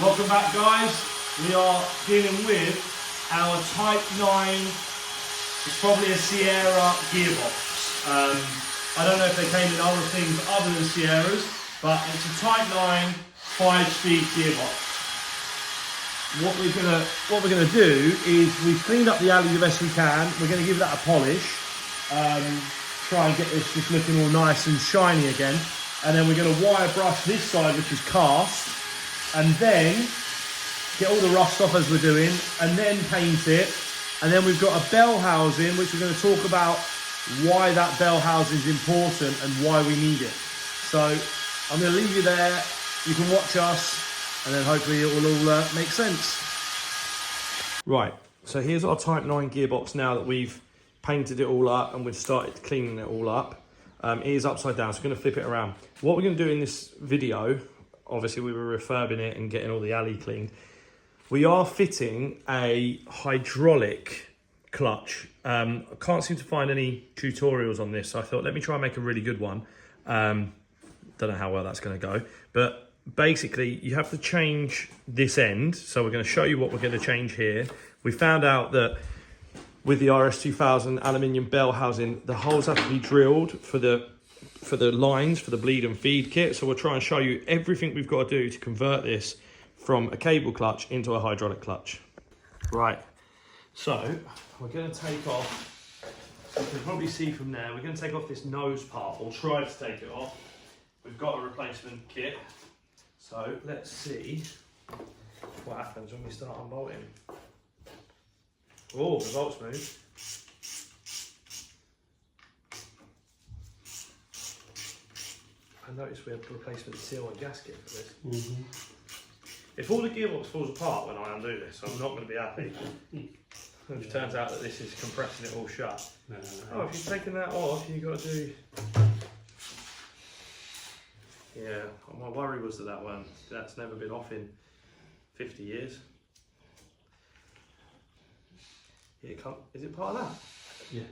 Welcome back, guys. We are dealing with our Type 9, it's probably a Sierra gearbox. I don't know if they came in other things other than Sierras, but it's a Type 9 5-speed gearbox. What we're gonna do is we've cleaned up the alley the best we can. We're gonna give that a polish, try and get this just looking all nice and shiny again, and then we're gonna wire brush this side, which is cast, and then get all the rust off as we're doing, and then paint it. And then we've got a bell housing, which we're going to talk about why that bell housing is important and why we need it. So I'm going to leave you there. You can watch us, and then hopefully it will all make sense. Right, so here's our Type 9 gearbox now that we've painted it all up and we've started cleaning it all up. It is upside down, so we're going to flip it around. What we're going to do in this video, obviously we were refurbing it and getting all the alley cleaned. We are fitting a hydraulic clutch. I can't seem to find any tutorials on this, so I thought let me try and make a really good one. Don't know how well that's going to go, but basically you have to change this end. So we're going to show you what we're going to change here. We found out that with the RS2000 aluminium bell housing, the holes have to be drilled for the lines, for the bleed and feed kit. So we'll try and show you everything we've got to do to convert this from a cable clutch into a hydraulic clutch. Right, so we're going to take off, you can probably see from there, we're going to take off this nose part, or try to take it off. We've got a replacement kit, so let's see what happens when we start unbolting. Oh, the bolt's moved. I noticed we have a replacement seal and gasket for this. Mm-hmm. If all the gearbox falls apart when I undo this, I'm not going to be happy. It turns out that this is compressing it all shut. No. Oh, if you've taken that off, you've got to do... Yeah, my worry was that's never been off in 50 years. Yeah, is it part of that? Yeah.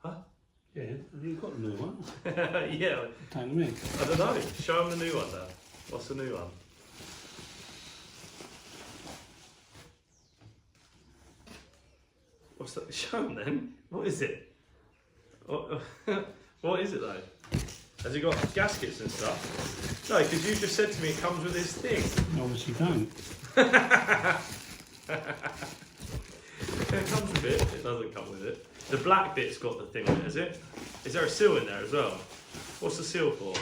Huh? Yeah, you've got a new one. Yeah. Take them in. I don't know. Show them the new one, Dan. What's the new one? What's that? Show them then. What is it? What is it though? Has it got gaskets and stuff? No, because you just said to me it comes with this thing. Obviously don't. It comes with it. It doesn't come with it. The black bit's got the thing on it, is it? Is there a seal in there as well? What's the seal for?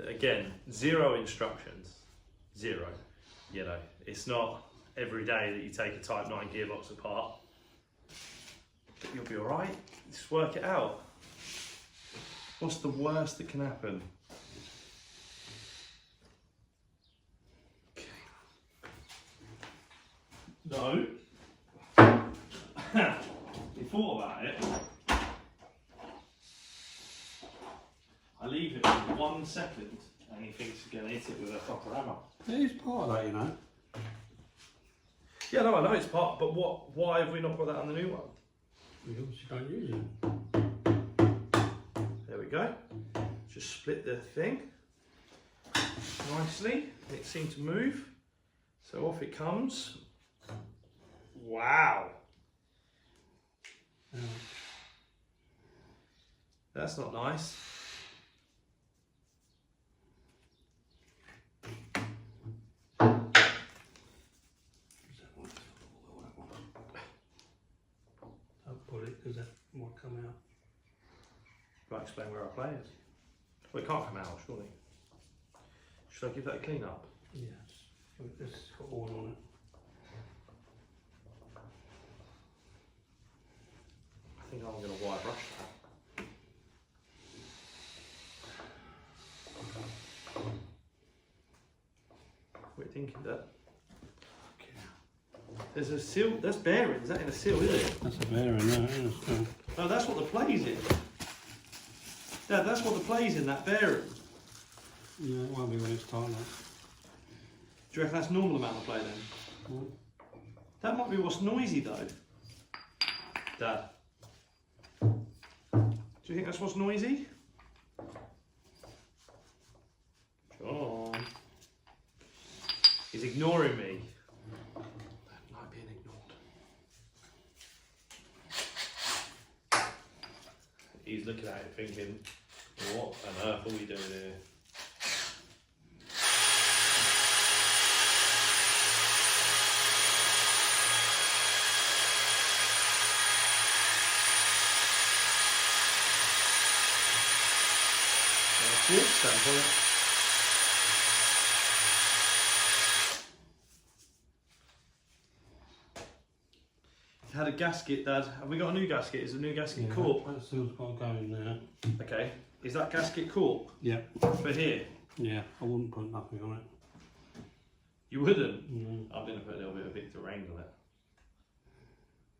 Again, 0 instructions. 0. You know, it's not every day that you take a Type 9 gearbox apart. But you'll be alright. Just work it out. What's the worst that can happen? No. He thought about it. I leave it for 1 second and he thinks he's going to hit it with a proper hammer. It is part of that, you know. Yeah, no, I know it's part, but why have we not got that on the new one? We obviously don't use it. There we go. Just split the thing nicely. It seemed to move. So off it comes. Wow. That's not nice. Don't pull it because that might come out. Right, explain where our play is. Well, it can't come out, surely. Should I give that a clean up? Yes. This has got oil on it. I think I'm going to wire brush that. What are you thinking, Dad? There's a seal, that's bearing, is that in a seal, is it? That's a bearing, no, isn't it? No, that's what the play's in. Dad, that's what the play's in, that bearing. Yeah, it won't be when it's tight enough. Do you reckon that's normal amount of play then? Mm. That might be what's noisy though. Dad. Do you think that's what's noisy? John. He's ignoring me. I don't like being ignored. He's looking at it thinking, what on earth are we doing here? Stand for it. Had a gasket, Dad. Have we got a new gasket? Is a new gasket cork? That still's got to go in there. Okay. Is that gasket cork? Yeah. For here? Yeah, I wouldn't put nothing on it. You wouldn't? No. I'm going to put a little bit of Victor rain on it.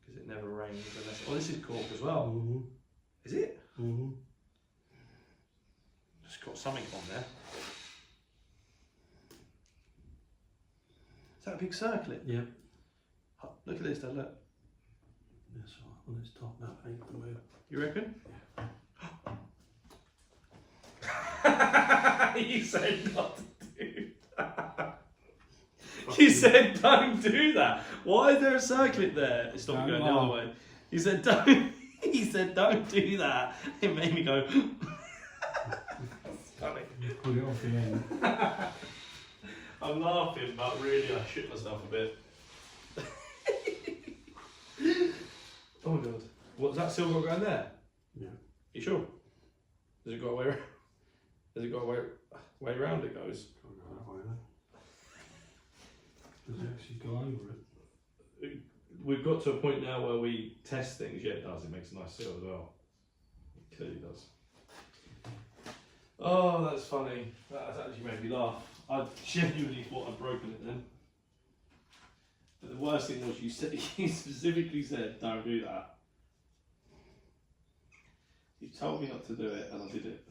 Because it never rains unless... Oh, this is cork as well. Mm-hmm. Is it? Mm-hmm. Just got something on there. Is that a big circlet? Yeah. Look at this, Dad, look. That's right, on its top, that ain't the move. You reckon? Yeah. You said not to do that. You said don't do that. Why is there a circlet there? It's not going the other way. You said don't. He said don't do that. It made me go. Funny. Put it off the end. I'm laughing, but really I shit myself a bit. Oh my god. What's that silver going there? Yeah. You sure? Has it got a way around? Has it got a way around it goes? Can't go that way then. Does it actually go over it? We've got to a point now where we test things. Yeah, it does. It makes a nice seal as well. It clearly does. Oh, that's funny. That actually made me laugh. I genuinely thought I'd broken it then. But the worst thing was you specifically said, don't do that. You told me not to do it and I did it.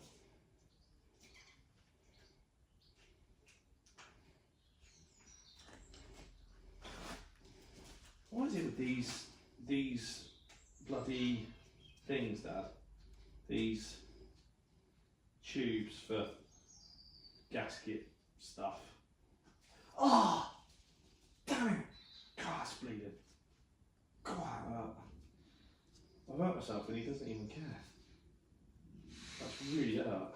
What is it with these bloody things, Dad? These tubes for gasket stuff. Oh, damn it! God, it's bleeding. God, I've hurt myself and he doesn't even care. That's really hurt.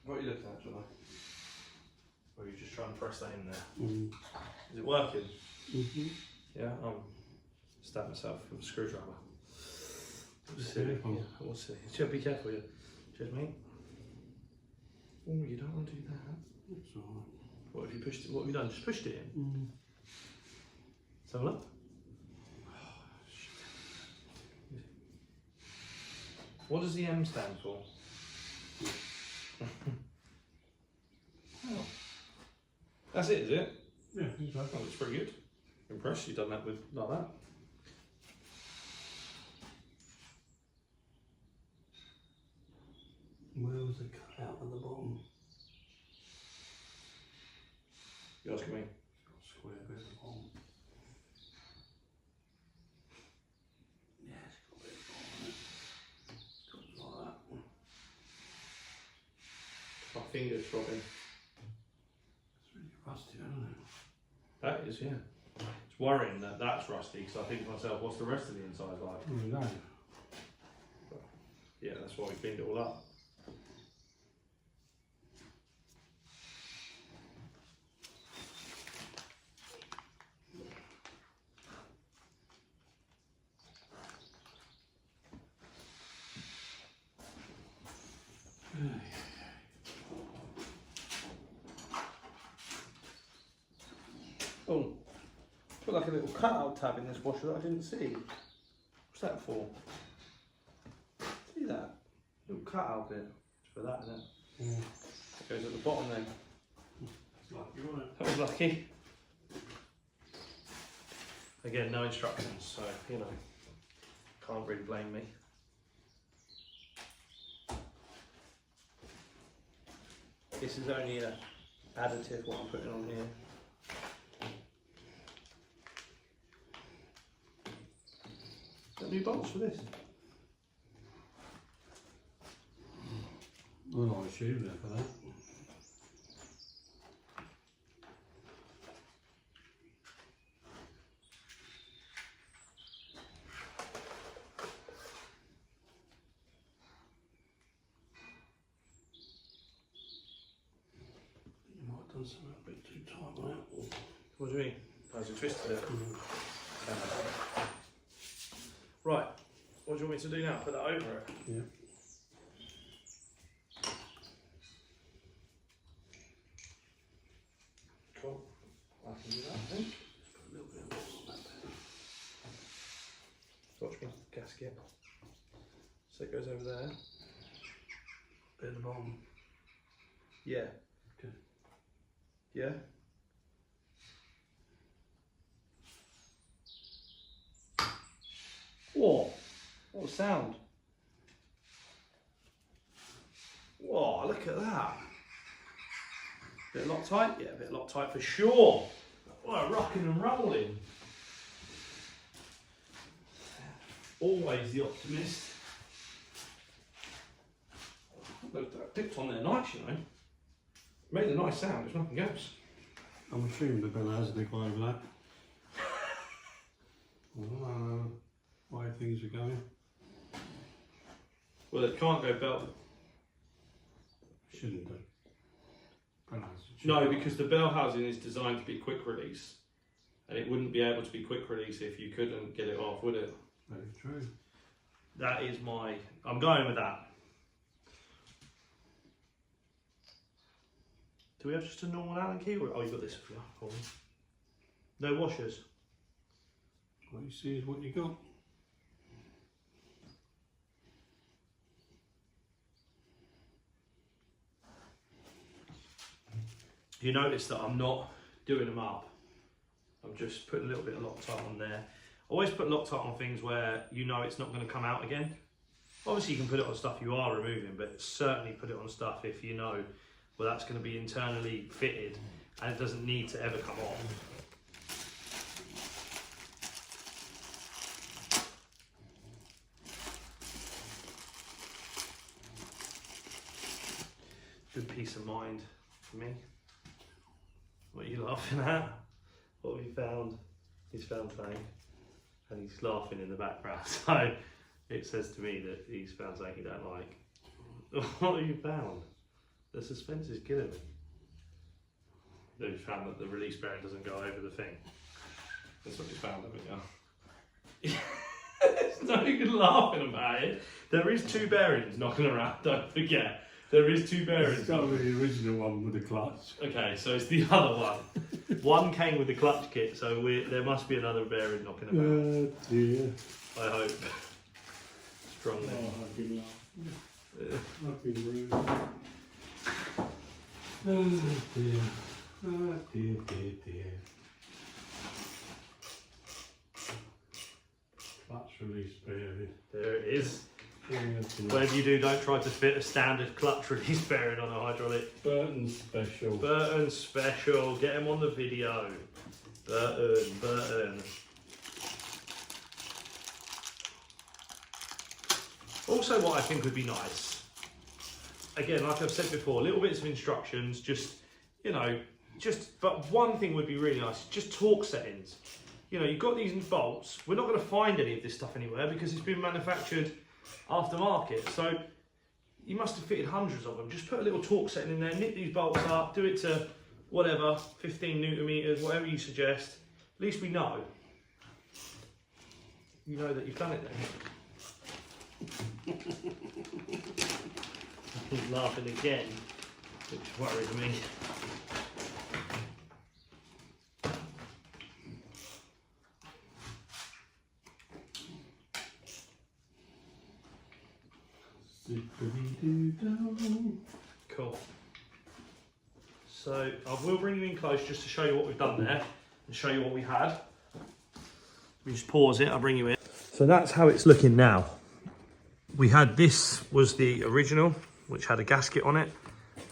What are you looking at, John? Or are you just trying to press that in there? Mm. Is it working? Mm-hmm. Yeah, I'm stabbing myself with a screwdriver. Silly. Yeah, we'll see. Just be careful, yeah. Cheers, mate. Oh, you don't want to do that. It's alright. What have you pushed it? What have you done? Just pushed it in? Mm. Let's have a look. What does the M stand for? Oh. That's it, is it? Yeah, exactly. That looks pretty good. Impressed you've done that with like that. Where was the cut out at the bottom? You asking me? It's got a square bit at the bottom. Yeah, it's got a bit at the bottom. It's got like that. My finger's throbbing. It's really rusty, isn't it? That is, yeah. It's worrying that that's rusty because I think to myself, what's the rest of the inside like? Oh, no. Yeah, that's why we cleaned it all up. Oh, put like a little cutout tab in this washer that I didn't see. What's that for? See that? Little cutout bit. It's for that, isn't it? Yeah. It goes at the bottom then. It's lucky, wasn't it? That was lucky. Again, no instructions, so, you know, can't really blame me. This is only an additive what I'm putting on here. Got new bolts for this? I'll like a shoe there for that. You might have done something a bit too tight on it. What do you mean? I was twisted it. Right, what do you want me to do now? Put that over it? Yeah. Cool. I can do that, I think. Put a little bit of oil on that there. Watch my gasket. So it goes over there. Bit at the bottom. Yeah. Okay. Yeah? Whoa! What a sound! Whoa, look at that! Bit of Loctite? Yeah, a bit of Loctite for sure! Oh, rocking and rolling! Always the optimist. That dipped on there nice, you know. Made a nice sound, if nothing else. I'm assuming the bell has a big over that. Why things are going. Well, it can't go belt. Shouldn't do. No, because the bell housing is designed to be quick release, and it wouldn't be able to be quick release if you couldn't get it off, would it? Very true. That is my. I'm going with that. Do we have just a normal Allen key? Or, oh, you've got this for you. Hold on. No washers. What you see is what you got. You notice that I'm not doing them up. I'm just putting a little bit of Loctite on there. Always put Loctite on things where you know it's not going to come out again. Obviously you can put it on stuff you are removing, but certainly put it on stuff if you know, well, that's going to be internally fitted and it doesn't need to ever come off. Good peace of mind for me. What are you laughing at? What have you found? He's found something and he's laughing in the background. So it says to me that he's found something he don't like. What have you found? The suspense is killing me. No, he's found that the release bearing doesn't go over the thing. That's what he's found, haven't you? There's no good laughing about it. There is two bearings knocking around, don't forget. There is two bearings. It's got to be the original one with the clutch. Okay, so it's the other one. One came with the clutch kit, so there must be another bearing knocking about. Oh dear. I hope. Strongly. Oh, I've been laughing. I've been rude. Oh dear. Oh dear, dear, dear. Clutch release bearing. There it is. Oh, dear. Whatever you do, don't try to fit a standard clutch release bearing on a hydraulic. Burton special. Burton special. Get him on the video. Burton. Also, what I think would be nice, again, like I've said before, little bits of instructions, just, you know, but one thing would be really nice, just torque settings. You know, you've got these bolts, we're not going to find any of this stuff anywhere because it's been manufactured aftermarket, so you must have fitted hundreds of them. Just put a little torque setting in there, nip these bolts up, do it to whatever, 15 Newton meters, whatever you suggest. At least we know. You know that you've done it then. He's laughing again, which worries me. Cool. So I will bring you in close just to show you what we've done there and show you what we had. Let me just pause it, I'll bring you in. So that's how it's looking now. We had, this was the original, which had a gasket on it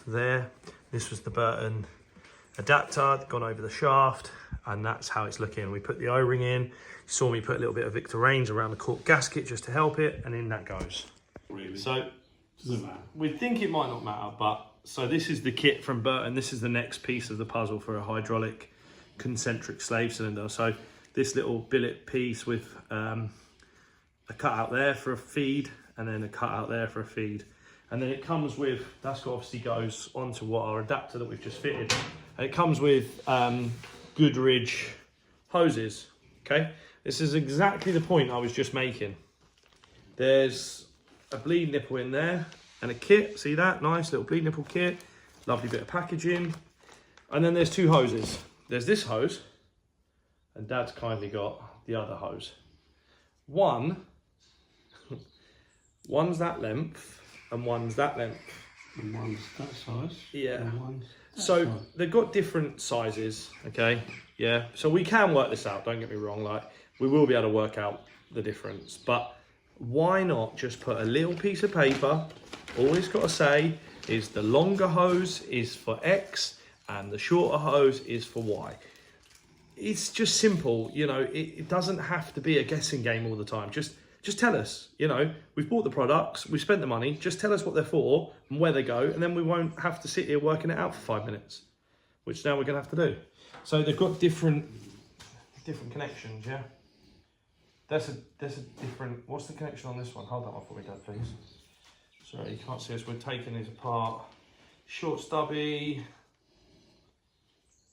there. This was the Burton adapter, gone over the shaft, and that's how it's looking. We put the O-ring in. saw me put a little bit of Victor Range around the cork gasket just to help it, and in that goes. Really? So, doesn't matter. We think it might not matter, but so this is the kit from Burton. This is the next piece of the puzzle for a hydraulic concentric slave cylinder. So this little billet piece with a cutout there for a feed, and then a cutout there for a feed. And then it comes with, that's obviously goes onto what our adapter that we've just fitted. And it comes with Goodrich hoses, okay? This is exactly the point I was just making. There's a bleed nipple in there and a kit, see that? Nice little bleed nipple kit, lovely bit of packaging. And then there's two hoses. There's this hose, and Dad's kindly got the other hose. One's that length, and one's that length. And one's that size. Yeah. And one's that So size. they've got different sizes, okay? Yeah. So we can work this out, don't get me wrong. Like, we will be able to work out the difference. But why not just put a little piece of paper? All it's got to say is the longer hose is for X and the shorter hose is for Y. It's just simple, you know, it doesn't have to be a guessing game all the time. Just tell us, you know, we've bought the products, we've spent the money, just tell us what they're for and where they go, and then we won't have to sit here working it out for 5 minutes, which now we're gonna have to do. So they've got different connections, yeah? There's a different, what's the connection on this one? Hold that one for me, Dad, please. Sorry, you can't see us, we're taking these apart. Short stubby,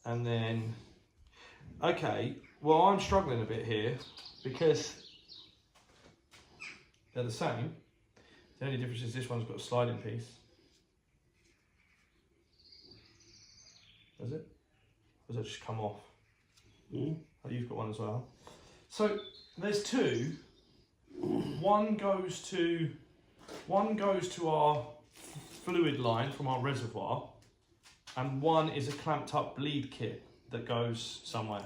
and then, okay, well, I'm struggling a bit here because they're the same. The only difference is this one's got a sliding piece. Does it? Or does it just come off? Mm. Oh, you've got one as well. So there's two. One goes to our fluid line from our reservoir, and one is a clamped up bleed kit that goes somewhere.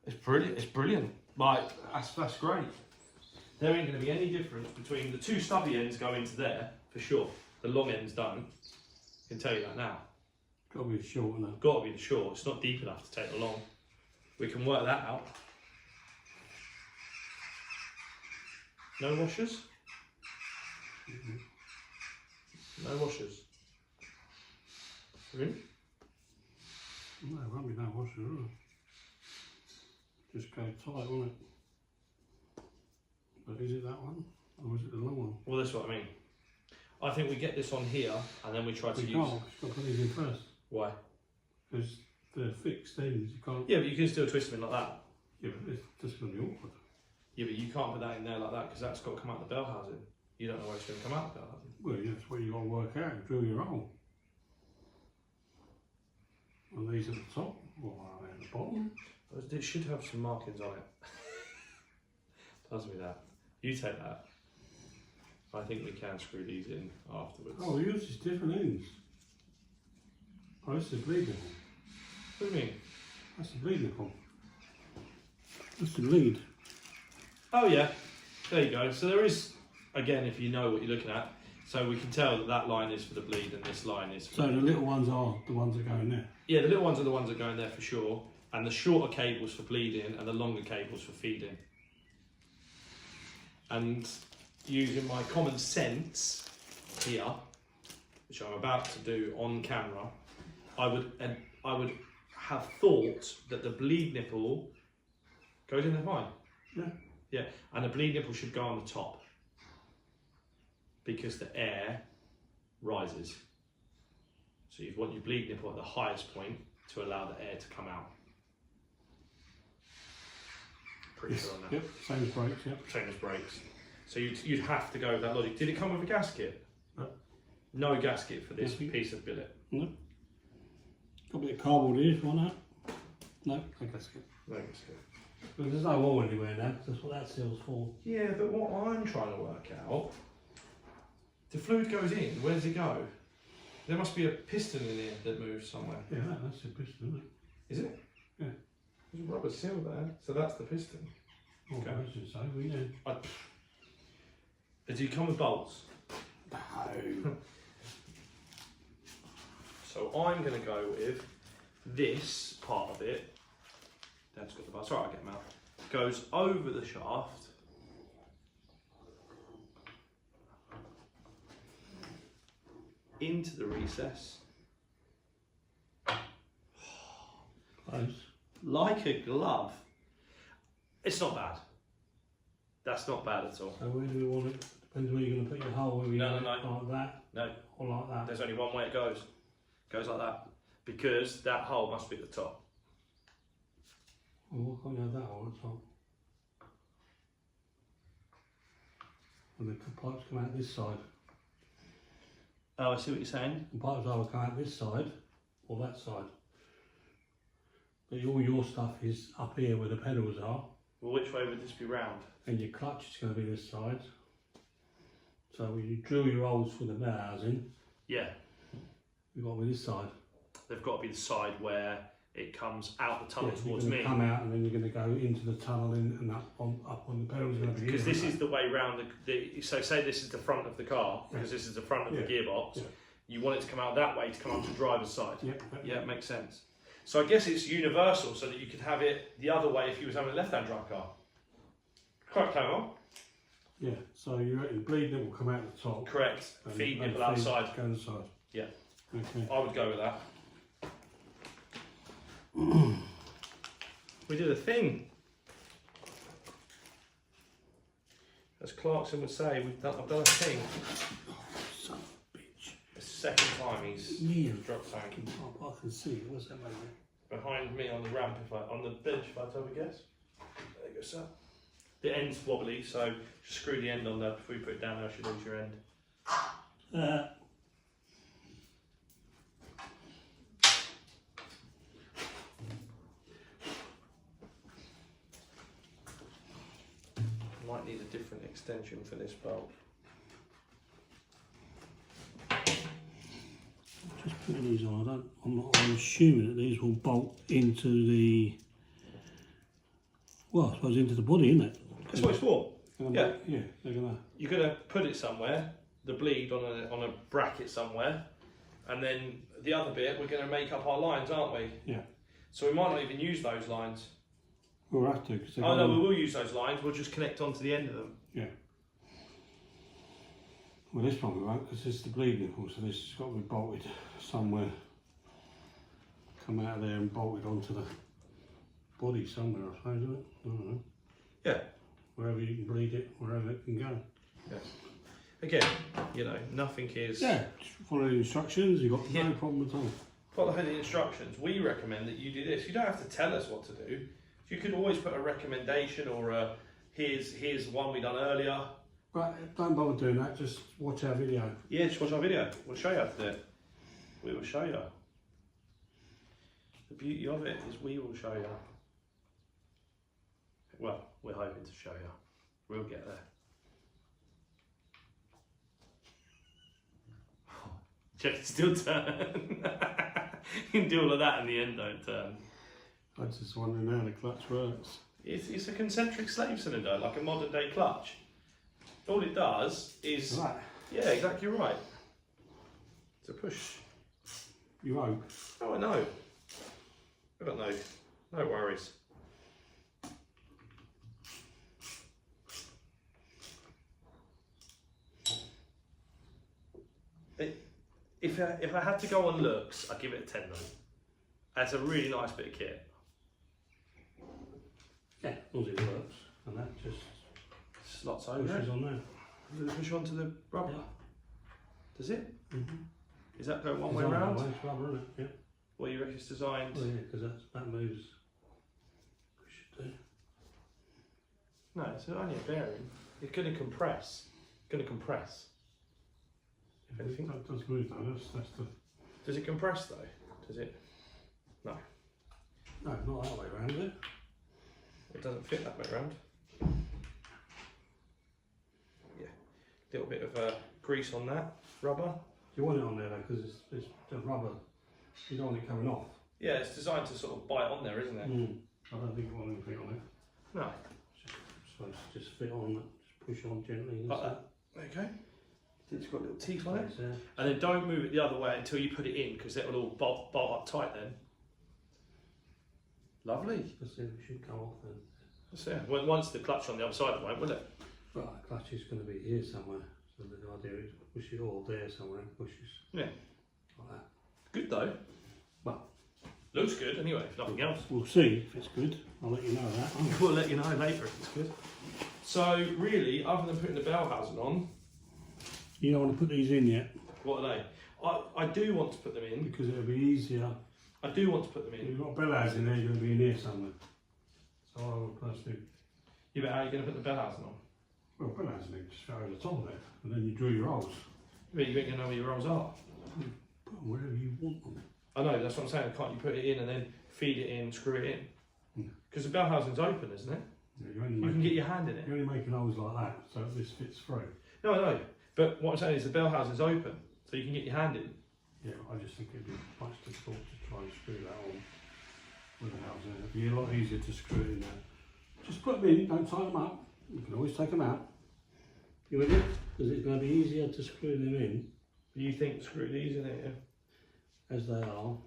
It's brilliant. It's brilliant. Like, that's great. There ain't going to be any difference between the two stubby ends go into there, for sure. The long ends don't. I can tell you that now. Got to be short enough. Got to be the short. It's not deep enough to take the long. We can work that out. No washers? No washers. Really? No, it won't be no washer, will it? Just go tight, won't it? But is it that one? Or is it the long one? Well, that's what I mean. I think we get this on here and then we try to We use... can't, you've got to put these in first. Why? Because they're fixed ends, you can't... Yeah, but you can still twist them in like that. Yeah, but it's just going to be awkward. Yeah, but you can't put that in there like that because that's got to come out the bell housing. You don't know where it's going to come out the bell housing. Well, yeah, that's what you've got to work out, drill your hole. And these at the top, or are they at the bottom? It should have some markings on it. Tells me that. You take that. I think we can screw these in afterwards. Oh, yours is different ends. Oh, this is bleed nipple. What do you mean? That's the bleed nipple. That's the lead. Oh yeah, there you go. So there is, again, if you know what you're looking at, so we can tell that that line is for the bleed and this line is for So the little ones are the ones that go in there? Yeah, the little ones are the ones that go in there for sure, and the shorter cables for bleeding and the longer cables for feeding. And using my common sense here, which I'm about to do on camera, I would have thought that the bleed nipple goes in there fine. Yeah. Yeah, and the bleed nipple should go on the top because the air rises. So you want your bleed nipple at the highest point to allow the air to come out. Pretty sure on that. Yep, same as brakes, yep. Same as brakes. So you'd have to go with that logic. Did it come with a gasket? No. No gasket for this Nothing. piece of billet. No. Got a bit of cardboard here if you want that. No, no gasket. No gasket. But there's no wall anywhere now, that's what that seal's for. Yeah, but what I'm trying to work out, the fluid goes in, where does it go? There must be a piston in here that moves somewhere. Yeah, that's the piston, isn't it? Is it? Yeah. There's a rubber seal there, so that's the piston. Oh, Okay. I should say, we know. Do you come with bolts? No. So I'm going to go with this part of it Dad's got the bar. Sorry, I'll get them out. Goes over the shaft. Into the recess. Close. Like a glove. It's not bad. That's not bad at all. So where do we want it? Depends where you're going to put your hole. Where No. Like that? No. Or like that? There's only one way it goes. It goes like that. Because that hole must be at the top. Well, why can't you have that hole at the top? And the pipes come out this side. Oh, I see what you're saying. The pipes either come out this side or that side. But all your stuff is up here where the pedals are. Well, which way would this be round? And your clutch is going to be this side. So when you drill your holes for the housing, Yeah. you've got to be this side. They've got to be the side where it comes out the tunnel Yeah, towards you're me. going to come out and then you're going to go into the tunnel and up on the pedals. Because this is the way round so say this is the front of the car, because this is the front of the gearbox. Yeah. You want it to come out that way to come up the driver's side. Yeah, It makes sense. So I guess it's universal, so that you could have it the other way if you was having a left-hand drive car. Quite clever. Yeah, so you reckon bleeding will come out the top. Correct. Feed nipple outside. Go inside. Yeah. Okay. I would go with that. We did a thing. As Clarkson would say, I've done a thing. Son of a bitch. The second time he's dropped something. I can see it. What's that, mate? Behind me on the ramp, on the bench, if I had to have a guess. There you go, sir. The end's wobbly, so just screw the end on there before you put it down, else you lose your end. Might need a different extension for this bolt. Just putting these on. I'm assuming that these will bolt into the. Well, I suppose into the body, isn't it? That's what it's for. Yeah. Yeah, they're gonna. You're gonna put it somewhere, the bleed on a bracket somewhere, and then the other bit we're gonna make up our lines, aren't we? Yeah. So we might not even use those lines. We'll have to. Oh no, we will use those lines. We'll just connect onto the end of them. Yeah. Well, this one we won't, because it's the bleed nipple, so this has got to be bolted somewhere. Come out of there and bolted onto the body somewhere, I suppose, isn't it? I don't know. Yeah. Wherever you can bleed it, wherever it can go. Yes. Again, you know, nothing is. Yeah, just follow the instructions, you've got no problem at all. Follow the instructions. We recommend that you do this. You don't have to tell us what to do. You could always put a recommendation or a here's one we done earlier. Right, don't bother doing that, just watch our video. Yeah, just watch our video. We'll show you how to do it. We will show you. The beauty of it is we will show you. Well, we're hoping to show you. We'll get there. You can still turn. You can do all of that and the end don't turn. I just wondering how the clutch works. It's a concentric slave cylinder, like a modern day clutch. All it does is... Right. Yeah, exactly right. It's a push. You won't? Oh, I know. I've got no worries. If I had to go on looks, I'd give it a 10 though. That's a really nice bit of kit. Yeah, as long as it works. And that just slots over. pushes on there. Does it push onto the rubber? Yeah. Does it? Mm-hmm. Does that go one way round? It's rubber, isn't it? Yeah. Well, you reckon it's designed? Well, yeah, because that moves. We should do. No, it's only a bearing. It's going to compress. It's going to compress. If anything. That does move though, that's the... Does it compress though? Does it? No. No, not that way round, is it? It doesn't fit that way round. Yeah. Little bit of grease on that. Rubber. You want it on there though, because it's the rubber. You don't want it coming off. Yeah, it's designed to sort of bite on there, isn't it? I don't think you want anything on it. No. So just fit on, just push on gently. Like that. Okay. It's got little teeth on it. Yeah. And then don't move it the other way until you put it in, because it will all bolt up tight then. Lovely. Let's see if it should come off then. That's it. Well, once the clutch on the other side, it won't, will it? Well, the clutch is going to be here somewhere. So the idea is push it all there somewhere and pushes. Yeah. Like that. Good though. Well, looks good anyway, if nothing else. We'll see if it's good. I'll let you know that. We'll let you know later if it's good. So really, other than putting the bell housing on, you don't want to put these in yet? what are they? I do want to put them in. Because it'll be easier. I do want to put them If in. you've got bell housing there, you're going to be in here somewhere. So I will plus do. Yeah, but how are you going to put the bell housing on? Well, bell housing, you just go over the top of it, and then you drill your holes. But you ain't going to know where your rolls are. Put them wherever you want them. I know, that's what I'm saying. Can't you put it in and then feed it in, screw it in? Because the bell housing's open, isn't it? Yeah, You can get your hand in it. You're only making holes like that, so this fits through. No, I know. But what I'm saying is the bell housing's open, so you can get your hand in. Yeah, I just think it'd be much difficult to try and screw that on with the housing. It'd be a lot easier to screw it in there. Just put them in, don't tie them up. You can always take them out. You with it? Because it's going to be easier to screw them in. You think screw these in it, yeah? As they are.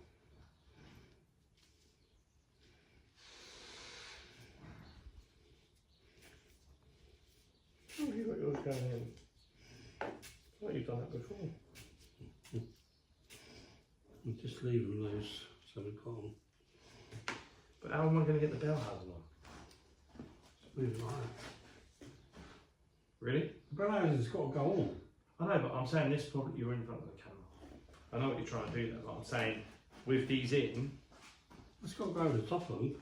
Oh, you got yours going in. I thought you've done that before. And just leave them loose so we've got them. But how am I going to get the bell housing on? Just move it like that. Really? The bell housing's got to go on. I know, but I'm saying this probably you're in front of the camera. I know what you're trying to do there, but I'm saying with these in. It's got to go over the top of them.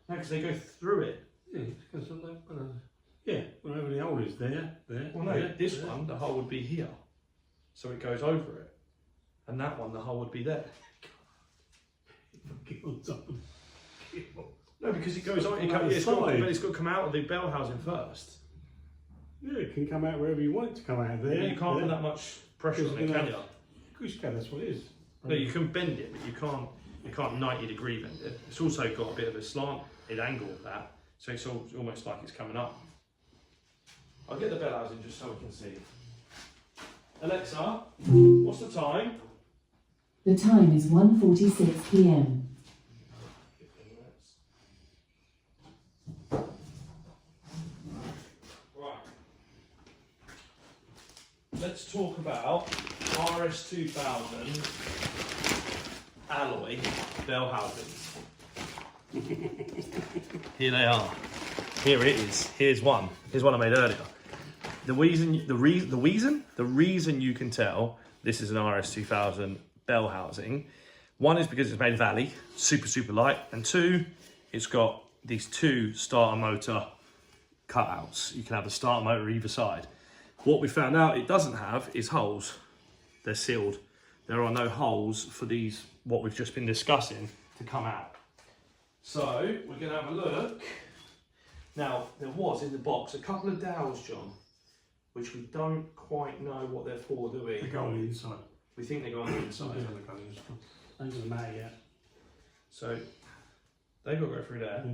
No, because they go through it. Yeah, because of that. Yeah, wherever the hole is, there. Well, no, there, this there. one, the hole would be here. So it goes over it. And that one, the hole would be there. Get on top of it. No, because it goes on, but it's got to come out of the bell housing first. Yeah, it can come out wherever you want it to come out there. You can't put that much pressure on it, can you? Of course you can, that's what it is. No, you can bend it, but you can't 90-degree bend it. It's also got a bit of a slanted angle of that, so it's almost like it's coming up. I'll get the bell housing just so we can see. Alexa, what's the time? The time is 1:46 p.m. Right. Let's talk about RS2000 alloy bell housings. Here they are. Here it is. Here's one. Here's one I made earlier. The reason you can tell this is an RS2000 bell housing, one is because it's made of alley, super light, and two, it's got these two starter motor cutouts. You can have a starter motor either side. What we found out it doesn't have is holes. They're sealed. There are no holes for these, what we've just been discussing, to come out. So we're going to have a look. Now, there was in the box a couple of dowels, John, which we don't quite know what they're for, do we? They go on the inside. We think they go on the inside. They go on the inside. They doesn't matter yet. So they've got to go through there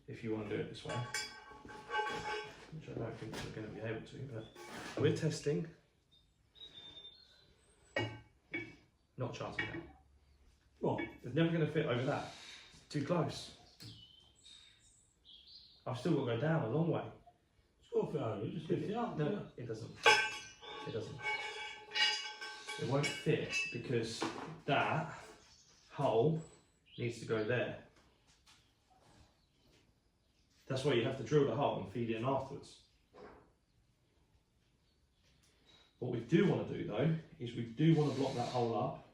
if you want to do it this way. Which I don't think we're going to be able to, but we're testing. Not chancing now. What? It's never going to fit over that. It's too close. I've still got to go down a long way. It's got to fit over, just lift it up. No, Yeah. it doesn't. It doesn't. It won't fit because that hole needs to go there. That's why you have to drill the hole and feed it in afterwards. What we do want to do though, is we do want to block that hole up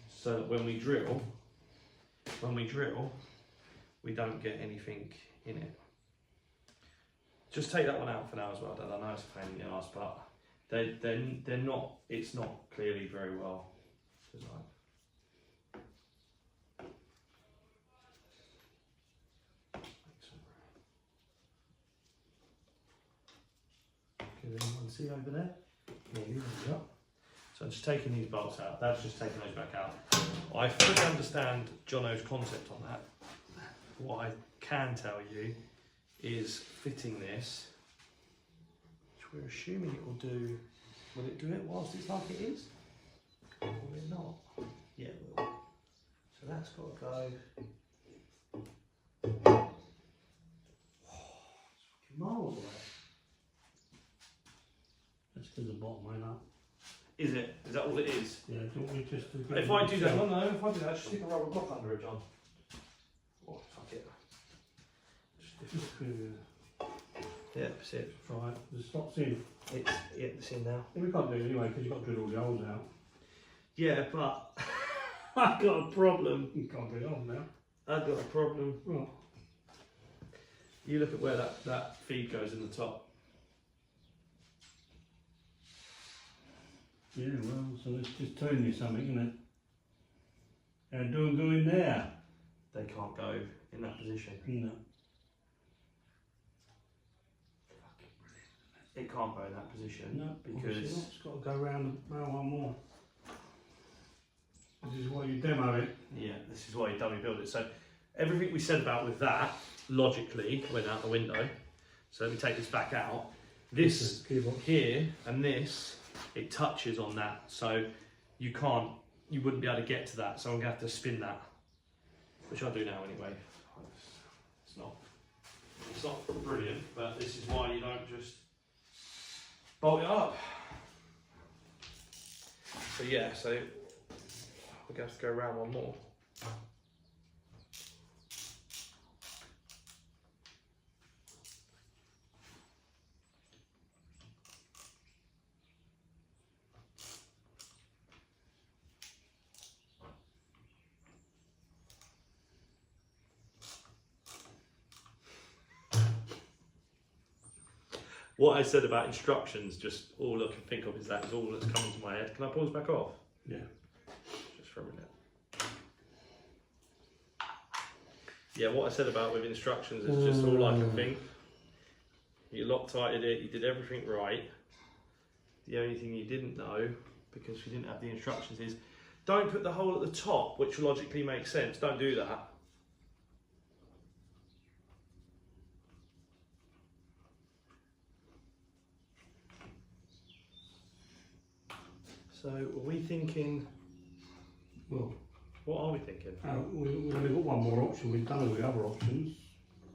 so that when we drill, we don't get anything in it. Just take that one out for now as well, Dad. I know it's a pain in the arse, but they're not, it's not clearly very well designed. Can anyone see over there? Maybe, yeah. So I'm just taking these bolts out. That's just taking those back out. I fully understand Jono's concept on that. What I can tell you is fitting this, which we're assuming it will do. Will it do it whilst it's like it is? Or will it not? Yeah, it will. So that's got to go Miles away. That's because the bottom ain't up. Is it? Is that all it is? Yeah, don't we just to If I do that, no, if I do that, just stick a rubber block under it, John. Oh, fuck it. Just Yeah, that's it. right, the stop's in. It's in now. We can't do it anyway because you've got to drill all the holes out. Yeah, but I've got a problem. You can't do it on now. I've got a problem. Right. You look at where that feed goes in the top. Yeah, well, so it's just telling you something, isn't it? And don't go in there. They can't go in that position. No. It can't go in that position. No, because it's got to go round one more. This is why you demo it. Yeah, this is why you dummy build it. So everything we said about with that logically went out the window. So let me take this back out. This here and this, it touches on that, so you wouldn't be able to get to that. So I'm gonna have to spin that, which I'll do now anyway. It's not brilliant, but this is why you don't just bolt it up. So yeah, so we're gonna have to go around one more. What I said about instructions, just all I can think of is that is all that's coming to my head. Can I pause back off? Yeah. Just for a minute. Yeah, what I said about with instructions is just all I can think. You Loctited it, you did everything right. The only thing you didn't know, because you didn't have the instructions, is don't put the hole at the top, which logically makes sense. Don't do that. So are we thinking, Well, what are we thinking? we've only got one more option. We've done all the other options.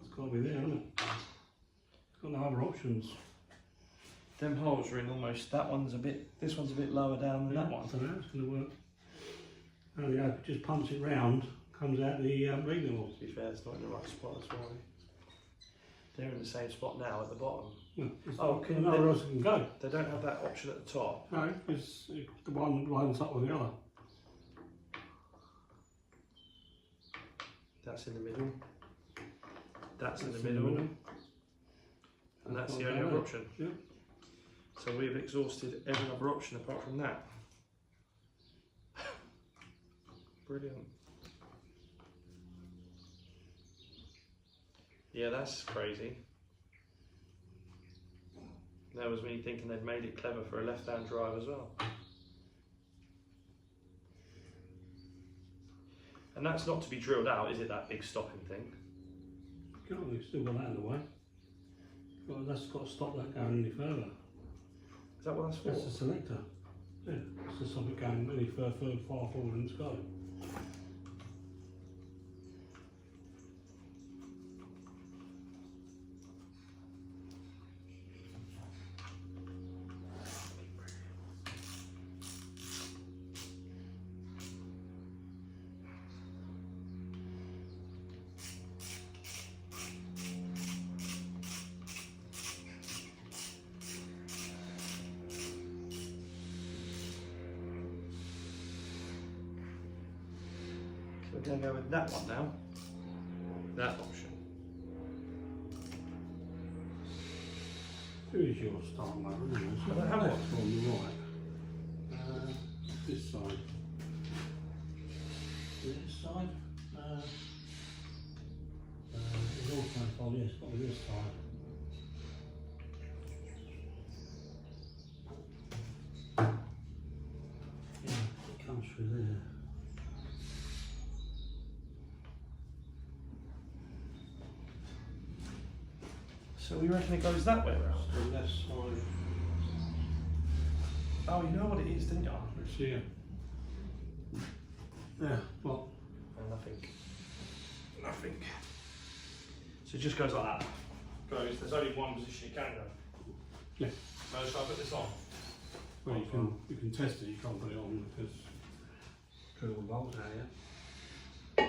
It's got to be there, hasn't it? It's got no other options. Them holes are in almost, this one's a bit lower down than that one. So that's going to work. Oh yeah, just punch it round, comes out the ring. To be fair, it's not in the right spot, that's why. They're in the same spot now at the bottom. Well, can nowhere else can go. They don't have that option at the top. No, because the one lines up with the other. That's in the middle. That's in the middle. And that's the only other option. Yeah. So we've exhausted every other option apart from that. Brilliant. Yeah, that's crazy. That was me thinking they'd made it clever for a left-hand drive as well. And that's not to be drilled out, is it, that big stopping thing? You've still got that in the way. Well, that's got to stop that going any further. Is that what that's for? That's the selector. Yeah, it's to stop it going any far forward than it's going. We're going to go with that one now. That option. Who is your start motor? I don't have one. On the right. This side. This side. It's also on this, got this side. Yeah, it comes through there. So we reckon it goes that way around? The left side. Oh, you know what it is, didn't you? Let's see it. Yeah, well. Nothing. So it just goes like that. There's only one position you can go. Yeah. So shall I put this on? Well, you can test it. You can't put it on because drill the bolts out. Yeah.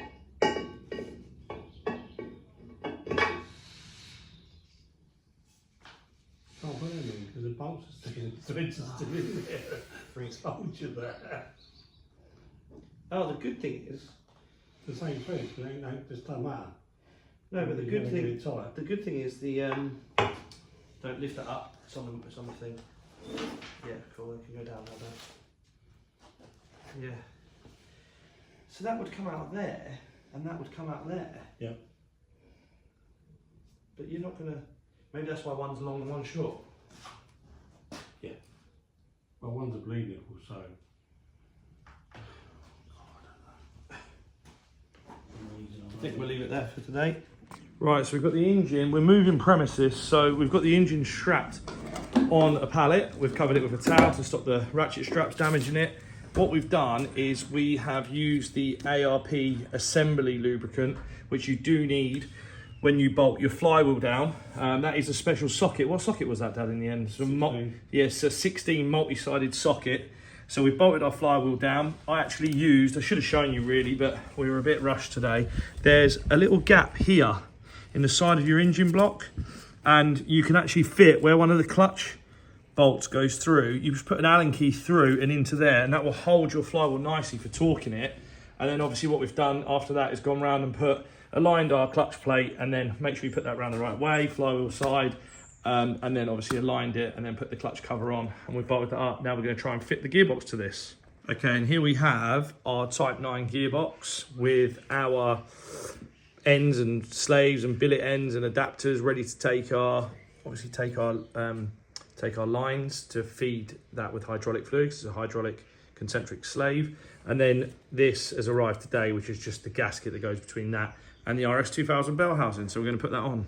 Can't put it in because the bolts are sticking. So it's still in there. Told you that. Oh, the good thing is, The same thing. It just doesn't matter. no, but the You're good gonna thing, get it tight. the good thing is the don't lift it up. It's on the thing. Yeah, cool. It can go down like that. Yeah. So that would come out there, and that would come out there. Yeah. But you're not gonna. Maybe that's why one's long and one's short. Yeah. Well, one's a bleed nipple, so. I think we'll leave it there for today. Right, so we've got the engine, we're moving premises, so we've got the engine strapped on a pallet. We've covered it with a towel to stop the ratchet straps damaging it. What we've done is we have used the ARP assembly lubricant, which you do need when you bolt your flywheel down. That is a special socket. What socket was that, Dad, in the end? Yes, a 16 multi-sided socket. So we bolted our flywheel down. I should have shown you really, but we were a bit rushed today. There's a little gap here in the side of your engine block, and you can actually fit where one of the clutch bolts goes through. You just put an Allen key through and into there, and that will hold your flywheel nicely for torquing it. And then obviously what we've done after that is gone round and aligned our clutch plate, and then make sure you put that around the right way, flywheel side, and then obviously aligned it, and then put the clutch cover on, and we've bolted that up. Now we're going to try and fit the gearbox to this. Okay, and here we have our Type 9 gearbox with our ends and slaves and billet ends and adapters ready to take our lines to feed that with hydraulic fluid. It's a hydraulic concentric slave. And then this has arrived today, which is just the gasket that goes between that and the RS 2000 bell housing. So we're going to put that on.